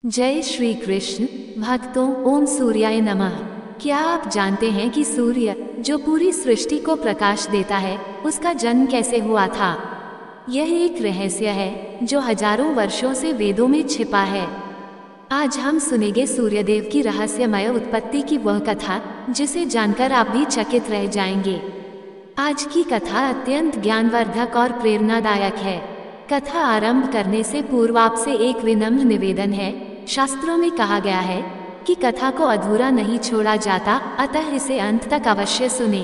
जय श्री कृष्ण भक्तों, ओम सूर्याय नमः। क्या आप जानते हैं कि सूर्य जो पूरी सृष्टि को प्रकाश देता है, उसका जन्म कैसे हुआ था? यह एक रहस्य है जो हजारों वर्षों से वेदों में छिपा है। आज हम सुनेंगे सूर्यदेव की रहस्यमय उत्पत्ति की वह कथा जिसे जानकर आप भी चकित रह जाएंगे। आज की कथा अत्यंत ज्ञानवर्धक और प्रेरणादायक है। कथा आरंभ करने से पूर्व आपसे एक विनम्र निवेदन है। शास्त्रों में कहा गया है कि कथा को अधूरा नहीं छोड़ा जाता, अतः इसे अंत तक अवश्य सुने।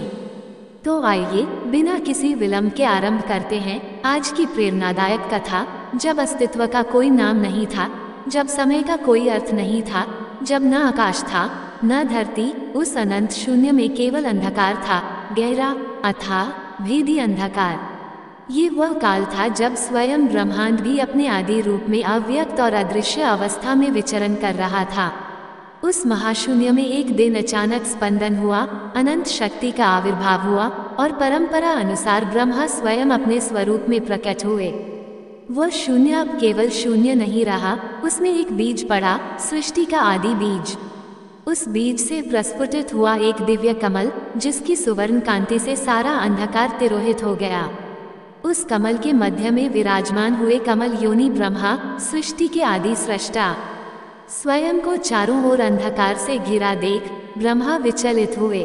तो आइए बिना किसी विलंब के आरंभ करते हैं आज की प्रेरणादायक कथा। जब अस्तित्व का कोई नाम नहीं था, जब समय का कोई अर्थ नहीं था, जब न आकाश था न धरती, उस अनंत शून्य में केवल अंधकार था, गहरा अथाह भेदी अंधकार। ये वह काल था जब स्वयं ब्रह्मांड भी अपने आदि रूप में अव्यक्त और अदृश्य अवस्था में विचरण कर रहा था। उस महाशून्य में एक दिन अचानक स्पंदन हुआ, अनंत शक्ति का आविर्भाव हुआ और परंपरा अनुसार ब्रह्मा स्वयं अपने स्वरूप में प्रकट हुए। वह शून्य अब केवल शून्य नहीं रहा, उसमें एक बीज पड़ा, सृष्टि का आदि बीज। उस बीज से प्रस्फुटित हुआ एक दिव्य कमल, जिसकी सुवर्ण कांति से सारा अंधकार तिरोहित हो गया। उस कमल के मध्य में विराजमान हुए कमल योनि ब्रह्मा, सृष्टि के आदि सृष्टा। स्वयं को चारों ओर अंधकार से घिरा देख ब्रह्मा विचलित हुए।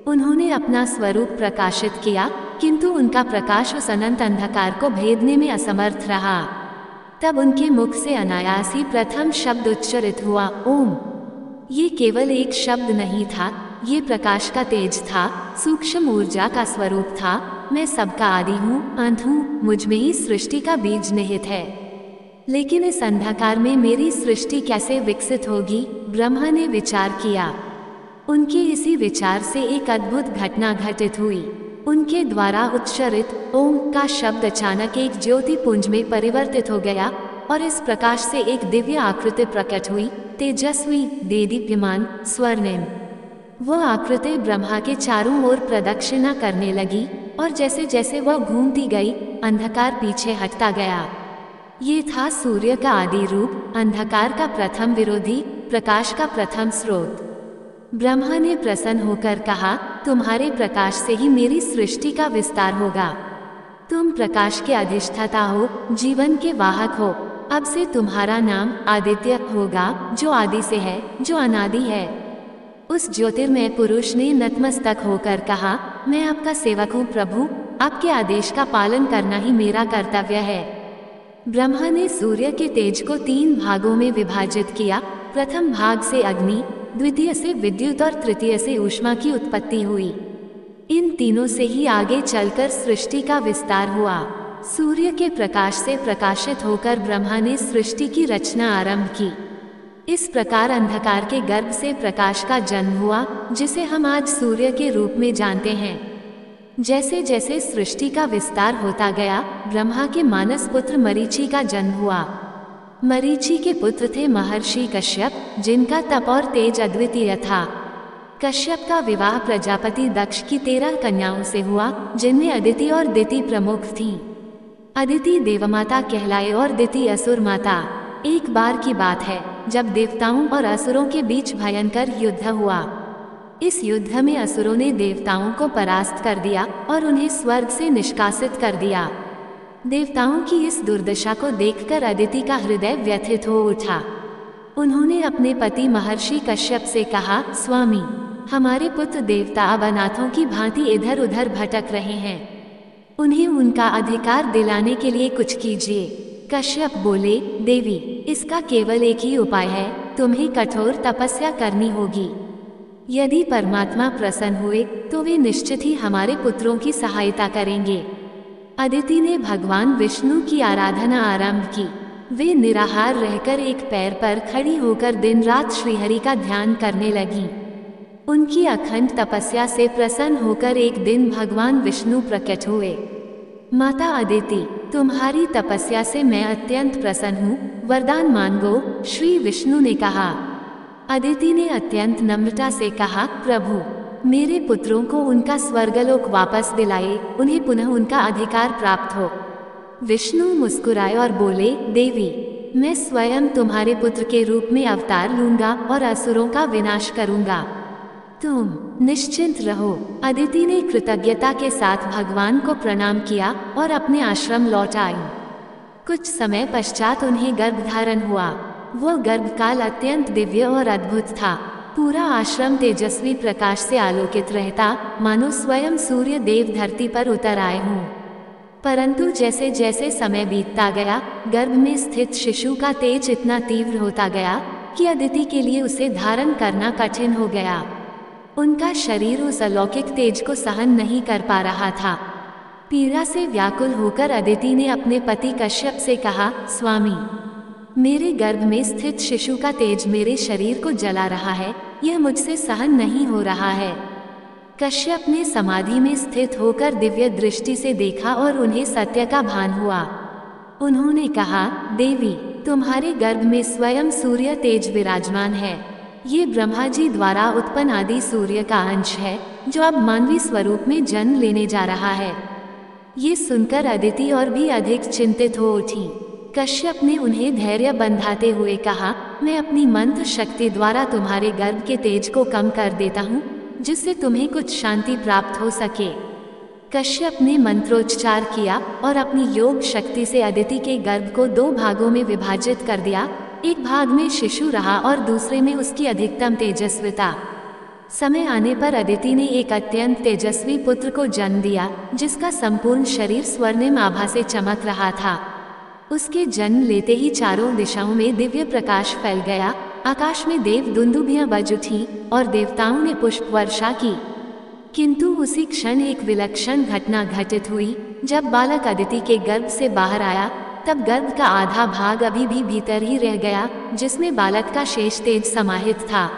उन्होंने अपना स्वरूप प्रकाशित किया, किंतु उनका प्रकाश उस अनंत अंधकार को भेदने में असमर्थ रहा। तब उनके मुख से अनायास ही प्रथम शब्द उच्चारित हुआ, ओम। ये केवल एक शब्द नहीं था, ये प्रकाश का तेज था, सूक्ष्म ऊर्जा का स्वरूप था। मैं सबका आदि हूँ, अंत हूँ, मुझ में ही सृष्टि का बीज निहित है। लेकिन इस अंधकार में मेरी सृष्टि कैसे विकसित होगी? ब्रह्मा ने विचार किया। उनके इसी विचार से एक अद्भुत घटना घटित हुई। उनके द्वारा उच्चारित ओम का शब्द अचानक एक ज्योति पुंज में परिवर्तित हो गया और इस प्रकाश से एक दिव्य आकृति प्रकट हुई, तेजस्वी, देदीप्यमान, स्वर्णिम। वह आकृति ब्रह्मा के चारों ओर प्रदक्षिणा करने लगी और जैसे जैसे वह घूमती गई, अंधकार पीछे हटता गया। ये था सूर्य का आदि रूप, अंधकार का प्रथम विरोधी, प्रकाश का प्रथम स्रोत। ब्रह्मा ने प्रसन्न होकर कहा, तुम्हारे प्रकाश से ही मेरी सृष्टि का विस्तार होगा। तुम प्रकाश के अधिष्ठाता हो, जीवन के वाहक हो। अब से तुम्हारा नाम आदित्य होगा, जो आदि से है, जो अनादि है। उस ज्योतिर्मय पुरुष ने नतमस्तक होकर कहा, मैं आपका सेवक हूँ प्रभु, आपके आदेश का पालन करना ही मेरा कर्तव्य है। ब्रह्मा ने सूर्य के तेज को 3 भागों में विभाजित किया। प्रथम भाग से अग्नि, द्वितीय से विद्युत और तृतीय से ऊष्मा की उत्पत्ति हुई। इन तीनों से ही आगे चलकर सृष्टि का विस्तार हुआ। सूर्य के प्रकाश से प्रकाशित होकर ब्रह्मा ने सृष्टि की रचना आरंभ की। इस प्रकार अंधकार के गर्भ से प्रकाश का जन्म हुआ, जिसे हम आज सूर्य के रूप में जानते हैं। जैसे जैसे सृष्टि का विस्तार होता गया, ब्रह्मा के मानस पुत्र मरीचि का जन्म हुआ। मरीचि के पुत्र थे महर्षि कश्यप, जिनका तप और तेज अद्वितीय था। कश्यप का विवाह प्रजापति दक्ष की 13 कन्याओं से हुआ, जिनमें अदिति और दिति प्रमुख थीं। अदिति देवमाता कहलाए और दिति असुर माता। एक बार की बात है जब देवताओं और असुरों के बीच भयंकर युद्ध हुआ। इस युद्ध में असुरों ने देवताओं को परास्त कर दिया और उन्हें स्वर्ग से निष्कासित कर दिया। देवताओं की इस दुर्दशा को देखकर अदिति का हृदय व्यथित हो उठा। उन्होंने अपने पति महर्षि कश्यप से कहा, स्वामी, हमारे पुत्र देवता अब अनाथों की भांति इधर उधर भटक रहे हैं। उन्हें उनका अधिकार दिलाने के लिए कुछ कीजिए। कश्यप बोले, देवी, इसका केवल एक ही उपाय है, तुम्हें कठोर तपस्या करनी होगी। यदि परमात्मा प्रसन्न हुए तो वे निश्चित ही हमारे पुत्रों की सहायता करेंगे। अदिति ने भगवान विष्णु की आराधना आरंभ की। वे निराहार रहकर एक पैर पर खड़ी होकर दिन रात श्रीहरि का ध्यान करने लगी। उनकी अखंड तपस्या से प्रसन्न होकर एक दिन भगवान विष्णु प्रकट हुए। माता अदिति, तुम्हारी तपस्या से मैं अत्यंत प्रसन्न हूँ, वरदान मांगो, श्री विष्णु ने कहा। अदिति ने अत्यंत नम्रता से कहा, प्रभु, मेरे पुत्रों को उनका स्वर्गलोक वापस दिलाए, उन्हें पुनः उनका अधिकार प्राप्त हो। विष्णु मुस्कुराए और बोले, देवी, मैं स्वयं तुम्हारे पुत्र के रूप में अवतार लूंगा और असुरों का विनाश करूंगा। तुम निश्चिंत रहो। अदिति ने कृतज्ञता के साथ भगवान को प्रणाम किया और अपने आश्रम लौट आई। कुछ समय पश्चात उन्हें गर्भधारण हुआ। वो गर्भकाल अत्यंत दिव्य और अद्भुत था। पूरा आश्रम तेजस्वी प्रकाश से आलोकित रहता, मानो स्वयं सूर्य देव धरती पर उतर आए हों। परंतु जैसे जैसे समय बीतता गया, गर्भ में स्थित शिशु का तेज इतना तीव्र होता गया कि अदिति के लिए उसे धारण करना कठिन हो गया। उनका शरीर उस अलौकिक तेज को सहन नहीं कर पा रहा था। पीड़ा से व्याकुल होकर अदिति ने अपने पति कश्यप से कहा, स्वामी, मेरे गर्भ में स्थित शिशु का तेज मेरे शरीर को जला रहा है, यह मुझसे सहन नहीं हो रहा है। कश्यप ने समाधि में स्थित होकर दिव्य दृष्टि से देखा और उन्हें सत्य का भान हुआ। उन्होंने कहा, देवी, तुम्हारे गर्भ में स्वयं सूर्य तेज विराजमान है। ये ब्रह्मा जी द्वारा उत्पन्न आदि सूर्य का अंश है, जो अब मानवी स्वरूप में जन्म लेने जा रहा है। ये सुनकर अदिति और भी अधिक चिंतित हो उठी। कश्यप ने उन्हें धैर्य बंधाते हुए कहा, मैं अपनी मंत्र शक्ति द्वारा तुम्हारे गर्भ के तेज को कम कर देता हूँ, जिससे तुम्हें कुछ शांति प्राप्त हो सके। कश्यप ने मंत्रोच्चार किया और अपनी योग शक्ति से अदिति के गर्भ को 2 भागों में विभाजित कर दिया। एक भाग में शिशु रहा और दूसरे में उसकी अधिकतम तेजस्विता। समय आने पर अदिति ने एक अत्यंत तेजस्वी पुत्र को जन्म दिया, जिसका संपूर्ण शरीर स्वर्णिम आभा से चमक रहा था। उसके जन्म लेते ही चारों दिशाओं में दिव्य प्रकाश फैल गया। आकाश में देव दुंदुभियां बज उठी और देवताओं ने पुष्प वर्षा की। किंतु उसी क्षण एक विलक्षण घटना घटित हुई। जब बालक अदिति के गर्भ से बाहर आया, तब गर्भ का आधा भाग अभी भी भीतर ही रह गया, जिसमें बालक का शेष तेज समाहित था।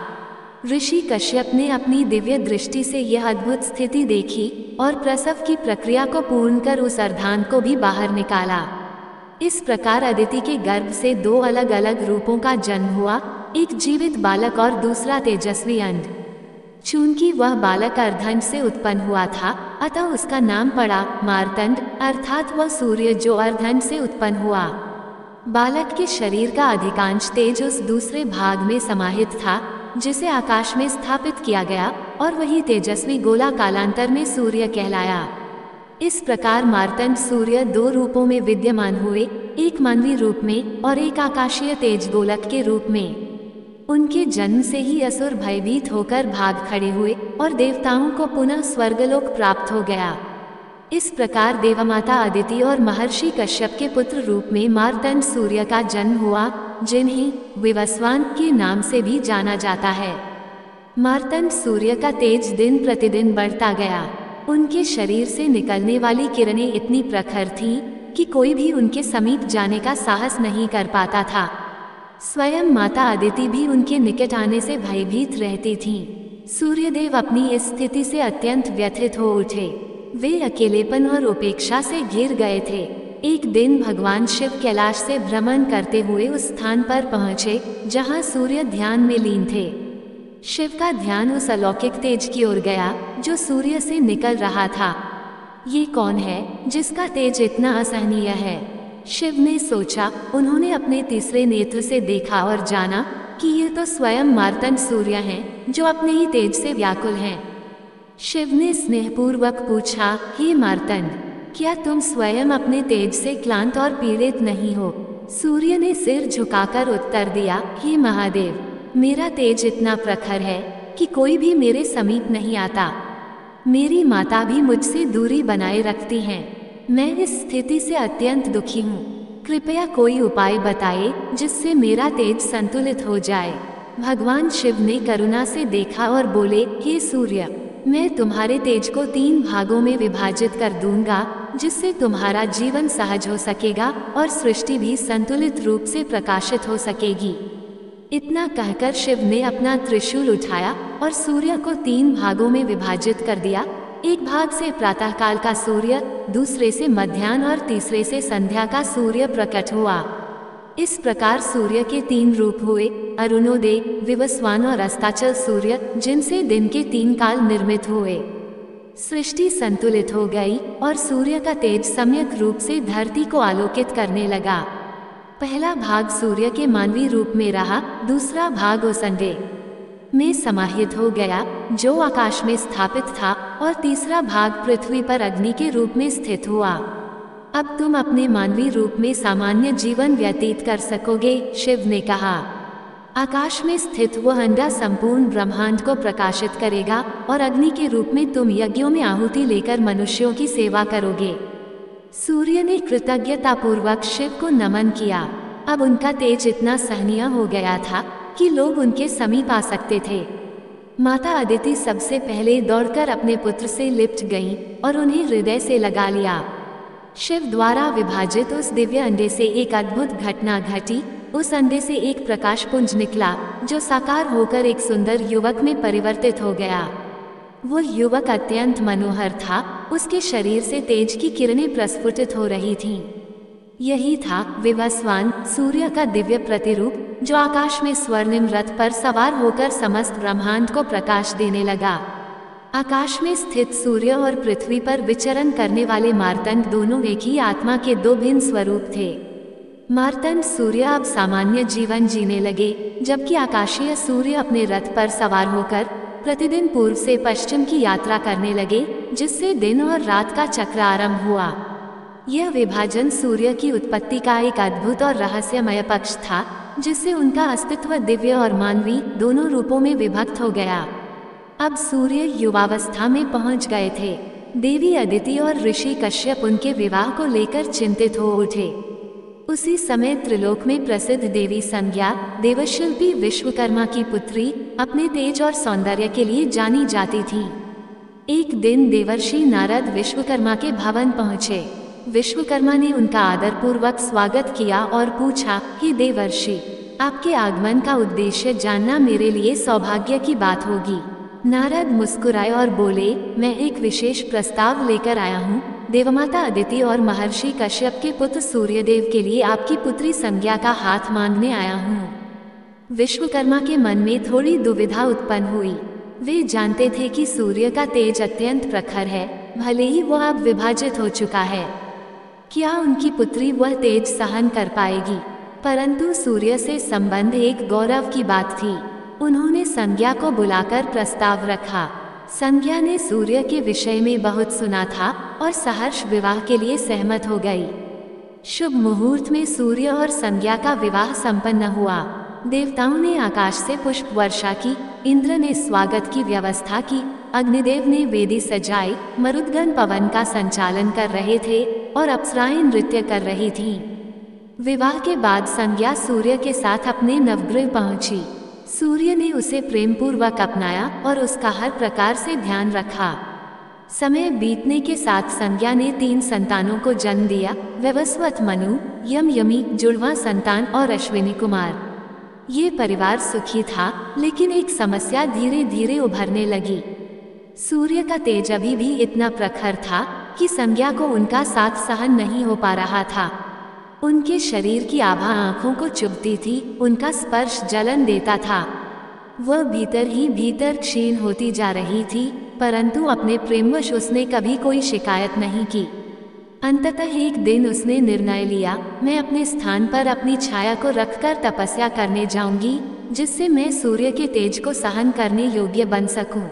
ऋषि कश्यप ने अपनी दिव्य दृष्टि से यह अद्भुत स्थिति देखी और प्रसव की प्रक्रिया को पूर्ण कर उस अर्धांग को भी बाहर निकाला। इस प्रकार अदिति के गर्भ से 2 अलग अलग रूपों का जन्म हुआ, एक जीवित बालक और दूसरा तेजस्वी अंड। चूंकि वह बालक अर्धंड से उत्पन्न हुआ था, अतः उसका नाम पड़ा मार्तंड, अर्थात वह सूर्य जो अर्धंड से उत्पन्न हुआ। बालक के शरीर का अधिकांश तेज उस दूसरे भाग में समाहित था, जिसे आकाश में स्थापित किया गया, और वही तेजस्वी गोला कालांतर में सूर्य कहलाया। इस प्रकार मार्तंड सूर्य 2 रूपों में विद्यमान हुए, एक मानवी रूप में और एक आकाशीय तेज गोलक के रूप में। उनके जन्म से ही असुर भयभीत होकर भाग खड़े हुए और देवताओं को पुनः स्वर्गलोक प्राप्त हो गया। इस प्रकार देवमाता अदिति और महर्षि कश्यप के पुत्र रूप में मार्तंड सूर्य का जन्म हुआ, जिन्हें विवस्वान के नाम से भी जाना जाता है। मार्तंड सूर्य का तेज दिन प्रतिदिन बढ़ता गया। उनके शरीर से निकलने वाली किरणें इतनी प्रखर थीं कि कोई भी उनके समीप जाने का साहस नहीं कर पाता था। स्वयं माता अदिति भी उनके निकट आने से भयभीत रहती थीं। सूर्यदेव अपनी इस स्थिति से अत्यंत व्यथित हो उठे। वे अकेलेपन और उपेक्षा से घिर गए थे। एक दिन भगवान शिव कैलाश से भ्रमण करते हुए उस स्थान पर पहुंचे जहां सूर्य ध्यान में लीन थे। शिव का ध्यान उस अलौकिक तेज की ओर गया जो सूर्य से निकल रहा था। ये कौन है जिसका तेज इतना असहनीय है? शिव ने सोचा। उन्होंने अपने तीसरे नेत्र से देखा और जाना कि ये तो स्वयं मार्तंड सूर्य हैं, जो अपने ही तेज से व्याकुल हैं। शिव ने स्नेहपूर्वक पूछा, हे मार्तंड, क्या तुम स्वयं अपने तेज से क्लांत और पीड़ित नहीं हो? सूर्य ने सिर झुकाकर उत्तर दिया, हे महादेव, मेरा तेज इतना प्रखर है कि कोई भी मेरे समीप नहीं आता। मेरी माता भी मुझसे दूरी बनाए रखती हैं। मैं इस स्थिति से अत्यंत दुखी हूँ। कृपया कोई उपाय बताए जिससे मेरा तेज संतुलित हो जाए। भगवान शिव ने करुणा से देखा और बोले, हे सूर्य, मैं तुम्हारे तेज को 3 भागों में विभाजित कर दूंगा, जिससे तुम्हारा जीवन सहज हो सकेगा और सृष्टि भी संतुलित रूप से प्रकाशित हो सकेगी। इतना कहकर शिव ने अपना त्रिशूल उठाया और सूर्य को 3 भागों में विभाजित कर दिया। एक भाग से प्रातःकाल का सूर्य, दूसरे से मध्याह्न और तीसरे से संध्या का सूर्य प्रकट हुआ। इस प्रकार सूर्य के 3 रूप हुए, अरुणोदय, विवस्वान और अस्ताचल सूर्य, जिनसे दिन के 3 काल निर्मित हुए। सृष्टि संतुलित हो गई और सूर्य का तेज सम्यक रूप से धरती को आलोकित करने लगा। पहला भाग सूर्य के मानवीय रूप में रहा, दूसरा भाग उस अंडे में समाहित हो गया जो आकाश में स्थापित था, और तीसरा भाग पृथ्वी पर अग्नि के रूप में स्थित हुआ। अब तुम अपने मानवीय रूप में सामान्य जीवन व्यतीत कर सकोगे, शिव ने कहा। आकाश में स्थित वह अंडा संपूर्ण ब्रह्मांड को प्रकाशित करेगा, और अग्नि के रूप में तुम यज्ञों में आहुति लेकर मनुष्यों की सेवा करोगे। सूर्य ने कृतज्ञतापूर्वक शिव को नमन किया। अब उनका तेज इतना सहनीय हो गया था कि लोग उनके समीप आ सकते थे। माता अदिति सबसे पहले दौड़कर अपने पुत्र से लिपट गईं और उन्हें हृदय से लगा लिया। शिव द्वारा विभाजित उस दिव्य अंडे से एक अद्भुत घटना घटी। उस अंडे से एक प्रकाश पुंज निकला जो साकार होकर एक सुंदर युवक में परिवर्तित हो गया। वो युवक अत्यंत मनोहर था। उसके शरीर से तेज की किरणें प्रस्फुटित हो रही थीं। यही था विवस्वान, सूर्य का दिव्य प्रतिरूप, जो आकाश में स्वर्णिम रथ पर सवार होकर समस्त ब्रह्मांड को प्रकाश देने लगा। आकाश में स्थित सूर्य और पृथ्वी पर विचरण करने वाले मार्तंड दोनों एक ही आत्मा के दो भिन्न स्वरूप थे। मार्तंड सूर्य अब सामान्य जीवन जीने लगे, जबकि आकाशीय सूर्य अपने रथ पर सवार होकर प्रतिदिन पूर्व से पश्चिम की यात्रा करने लगे, जिससे दिन और रात का चक्र आरंभ हुआ। यह विभाजन सूर्य की उत्पत्ति का एक अद्भुत और रहस्यमय पक्ष था, जिससे उनका अस्तित्व दिव्य और मानवीय दोनों रूपों में विभक्त हो गया। अब सूर्य युवावस्था में पहुंच गए थे। देवी अदिति और ऋषि कश्यप उनके विवाह को लेकर चिंतित हो उठे। उसी समय त्रिलोक में प्रसिद्ध देवी संज्ञा, देवशिल्पी विश्वकर्मा की पुत्री, अपने तेज और सौंदर्य के लिए जानी जाती थी। एक दिन देवर्षि नारद विश्वकर्मा के भवन पहुंचे। विश्वकर्मा ने उनका आदरपूर्वक स्वागत किया और पूछा, हे देवर्षि, आपके आगमन का उद्देश्य जानना मेरे लिए सौभाग्य की बात होगी। नारद मुस्कुराए और बोले, मैं एक विशेष प्रस्ताव लेकर आया हूँ। देवमाता अदिति और महर्षि कश्यप के पुत्र सूर्यदेव के लिए आपकी पुत्री संज्ञा का हाथ मांगने आया हूँ। विश्वकर्मा के मन में थोड़ी दुविधा उत्पन्न हुई। वे जानते थे कि सूर्य का तेज अत्यंत प्रखर है, भले ही वह अब विभाजित हो चुका है। क्या उनकी पुत्री वह तेज सहन कर पाएगी? परंतु सूर्य से संबंध एक गौरव की बात थी। उन्होंने संज्ञा को बुलाकर प्रस्ताव रखा। संज्ञा ने सूर्य के विषय में बहुत सुना था और सहर्ष विवाह के लिए सहमत हो गई। शुभ मुहूर्त में सूर्य और संज्ञा का विवाह संपन्न हुआ। देवताओं ने आकाश से पुष्प वर्षा की, इंद्र ने स्वागत की व्यवस्था की, अग्निदेव ने वेदी सजाई, मरुदगण पवन का संचालन कर रहे थे और अप्सराएं नृत्य कर रही थीं। विवाह के बाद संज्ञा सूर्य के साथ अपने नवगृह पहुंची। सूर्य ने उसे प्रेमपूर्वक अपनाया और उसका हर प्रकार से ध्यान रखा। समय बीतने के साथ संज्ञा ने 3 संतानों को जन्म दिया, वैवस्वत मनु, यम यमी जुड़वा संतान और अश्विनी कुमार। ये परिवार सुखी था, लेकिन एक समस्या धीरे धीरे उभरने लगी। सूर्य का तेज अभी भी इतना प्रखर था कि संज्ञा को उनका साथ सहन नहीं हो पा रहा था। उनके शरीर की आभा आंखों को चुभती थी, उनका स्पर्श जलन देता था। वह भीतर ही भीतर क्षीण होती जा रही थी, परंतु अपने प्रेमवश उसने कभी कोई शिकायत नहीं की। अंततः एक दिन उसने निर्णय लिया, मैं अपने स्थान पर अपनी छाया को रखकर तपस्या करने जाऊंगी, जिससे मैं सूर्य के तेज को सहन करने योग्य बन सकूं।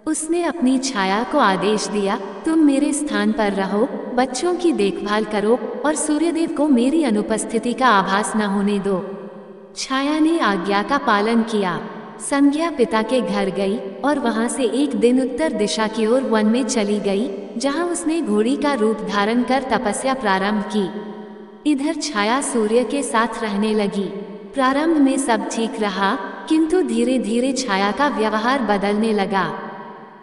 उसने अपनी छाया को आदेश दिया, तुम मेरे स्थान पर रहो, बच्चों की देखभाल करो और सूर्यदेव को मेरी अनुपस्थिति का आभास न होने दो। छाया ने आज्ञा का पालन किया। संज्ञा पिता के घर गई और वहां से एक दिन उत्तर दिशा की ओर वन में चली गई, जहां उसने घोड़ी का रूप धारण कर तपस्या प्रारंभ की। इधर छाया सूर्य के साथ रहने लगी। प्रारंभ में सब ठीक रहा, किंतु धीरे धीरे छाया का व्यवहार बदलने लगा।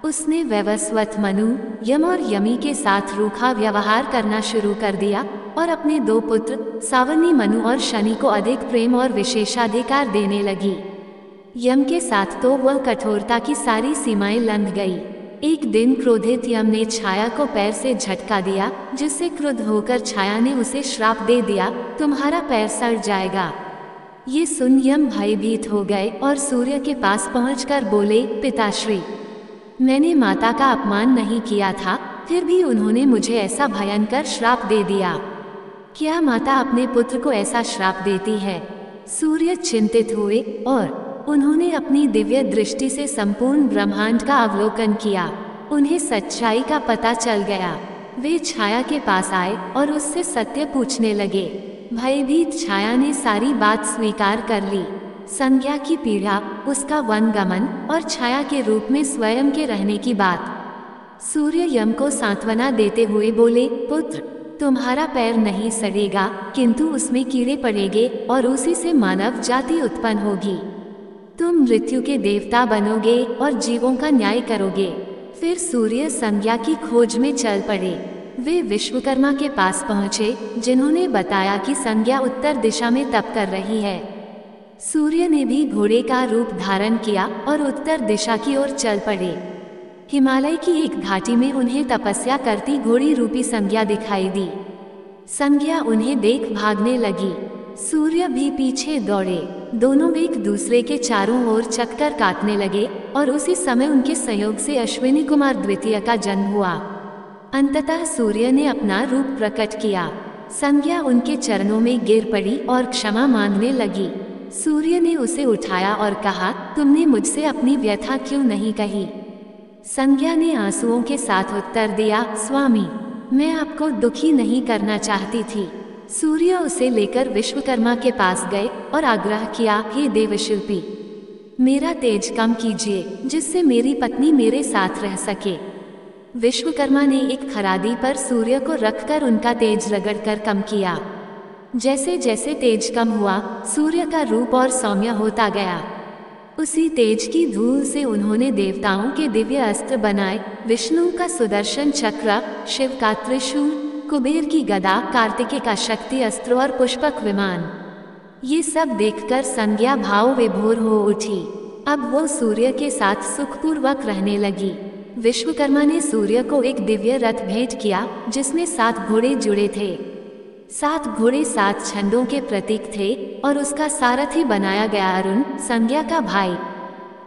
उसने वैवस्वत मनु, यम और यमी के साथ रूखा व्यवहार करना शुरू कर दिया और अपने 2 पुत्र सावर्णी मनु और शनि को अधिक प्रेम और विशेषाधिकार देने लगी। यम के साथ तो वह कठोरता की सारी सीमाएं लंघ गई। एक दिन क्रोधित यम ने छाया को पैर से झटका दिया, जिससे क्रुद्ध होकर छाया ने उसे श्राप दे दिया, तुम्हारा पैर सड़ जाएगा। ये सुन यम भयभीत हो गए और सूर्य के पास पहुंचकर बोले, पिताश्री, मैंने माता का अपमान नहीं किया था, फिर भी उन्होंने मुझे ऐसा भयंकर श्राप दे दिया। क्या माता अपने पुत्र को ऐसा श्राप देती है? सूर्य चिंतित हुए और उन्होंने अपनी दिव्य दृष्टि से संपूर्ण ब्रह्मांड का अवलोकन किया। उन्हें सच्चाई का पता चल गया। वे छाया के पास आए और उससे सत्य पूछने लगे। भयभीत छाया ने सारी बात स्वीकार कर ली। संज्ञा की पीड़ा, उसका वनगमन और छाया के रूप में स्वयं के रहने की बात। सूर्य यम को सांत्वना देते हुए बोले, पुत्र, तुम्हारा पैर नहीं सड़ेगा, किंतु उसमें कीड़े पड़ेंगे और उसी से मानव जाति उत्पन्न होगी। तुम मृत्यु के देवता बनोगे और जीवों का न्याय करोगे। फिर सूर्य संज्ञा की खोज में चल पड़े। वे विश्वकर्मा के पास पहुँचे, जिन्होंने बताया कि संज्ञा उत्तर दिशा में तप कर रही है। सूर्य ने भी घोड़े का रूप धारण किया और उत्तर दिशा की ओर चल पड़े। हिमालय की एक घाटी में उन्हें तपस्या करती घोड़ी रूपी संज्ञा दिखाई दी। संज्ञा उन्हें देख भागने लगी। सूर्य भी पीछे दौड़े। दोनों एक दूसरे के चारों ओर चक्कर काटने लगे और उसी समय उनके संयोग से अश्विनी कुमार द्वितीय का जन्म हुआ। अंततः सूर्य ने अपना रूप प्रकट किया। संज्ञा उनके चरणों में गिर पड़ी और क्षमा मांगने लगी। सूर्य ने उसे उठाया और कहा, तुमने मुझसे अपनी व्यथा क्यों नहीं कही? संज्ञा ने आंसुओं के साथ उत्तर दिया, स्वामी, मैं आपको दुखी नहीं करना चाहती थी। सूर्य उसे लेकर विश्वकर्मा के पास गए और आग्रह किया, हे देवशिल्पी, मेरा तेज कम कीजिए, जिससे मेरी पत्नी मेरे साथ रह सके। विश्वकर्मा ने एक खरादी पर सूर्य को रखकर उनका तेज रगड़कर कम किया। जैसे जैसे तेज कम हुआ, सूर्य का रूप और सौम्य होता गया। उसी तेज की धूल से उन्होंने देवताओं के दिव्य अस्त्र बनाए। विष्णु का सुदर्शन चक्र, शिव का त्रिशूल, कुबेर की गदा, कार्तिकेय का शक्ति अस्त्र और पुष्पक विमान। ये सब देखकर संज्ञा भाव विभोर हो उठी। अब वो सूर्य के साथ सुखपूर्वक रहने लगी। विश्वकर्मा ने सूर्य को एक दिव्य रथ भेंट किया, जिसमें 7 घोड़े जुड़े थे। 7 घोड़े 7 छंदों के प्रतीक थे और उसका सारथी बनाया गया अरुण, संज्ञा का भाई।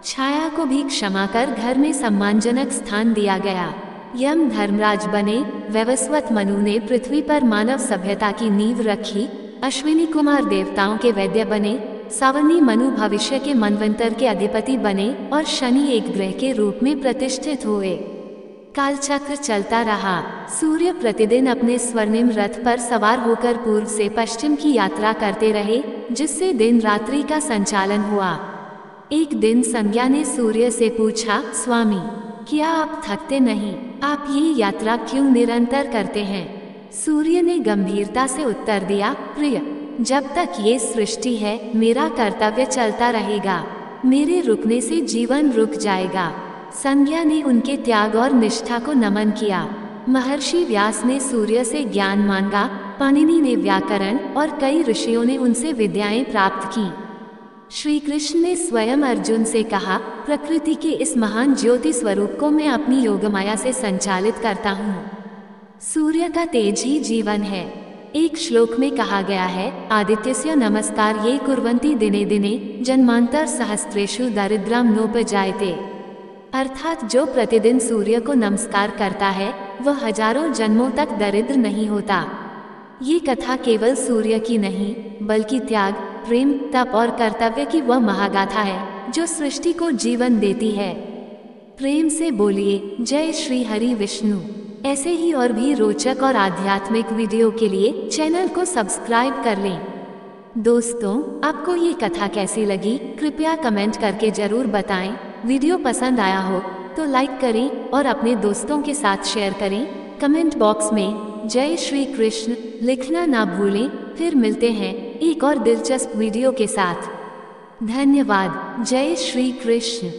छाया को भी क्षमा कर घर में सम्मानजनक स्थान दिया गया। यम धर्मराज बने। वैवस्वत मनु ने पृथ्वी पर मानव सभ्यता की नींव रखी। अश्विनी कुमार देवताओं के वैद्य बने। सावर्णी मनु भविष्य के मनवंतर के अधिपति बने और शनि एक ग्रह के रूप में प्रतिष्ठित हुए। कालचक्र चलता रहा। सूर्य प्रतिदिन अपने स्वर्णिम रथ पर सवार होकर पूर्व से पश्चिम की यात्रा करते रहे, जिससे दिन रात्रि का संचालन हुआ। एक दिन संज्ञा ने सूर्य से पूछा, स्वामी, क्या आप थकते नहीं? आप ये यात्रा क्यों निरंतर करते हैं? सूर्य ने गंभीरता से उत्तर दिया, प्रिय, जब तक ये सृष्टि है, मेरा कर्तव्य चलता रहेगा। मेरे रुकने से जीवन रुक जाएगा। संज्ञा ने उनके त्याग और निष्ठा को नमन किया। महर्षि व्यास ने सूर्य से ज्ञान मांगा, पाणिनि ने व्याकरण और कई ऋषियों ने उनसे विद्याएं प्राप्त की। श्री कृष्ण ने स्वयं अर्जुन से कहा, प्रकृति के इस महान ज्योति स्वरूप को मैं अपनी योगमाया से संचालित करता हूँ। सूर्य का तेज ही जीवन है। एक श्लोक में कहा गया है, आदित्यस्य नमस्कार ये कुर्वन्ति दिने दिने जन्मांतर सहस्त्रेषु दरिद्रम नोपजायते। अर्थात जो प्रतिदिन सूर्य को नमस्कार करता है, वह हजारों जन्मों तक दरिद्र नहीं होता। ये कथा केवल सूर्य की नहीं, बल्कि त्याग, प्रेम, तप और कर्तव्य की वह महागाथा है, जो सृष्टि को जीवन देती है। प्रेम से बोलिए, जय श्री हरि विष्णु। ऐसे ही और भी रोचक और आध्यात्मिक वीडियो के लिए चैनल को सब्सक्राइब कर लें। दोस्तों, आपको ये कथा कैसी लगी, कृपया कमेंट करके जरूर बताएं। वीडियो पसंद आया हो तो लाइक करें और अपने दोस्तों के साथ शेयर करें। कमेंट बॉक्स में जय श्री कृष्ण लिखना ना भूलें। फिर मिलते हैं एक और दिलचस्प वीडियो के साथ। धन्यवाद। जय श्री कृष्ण।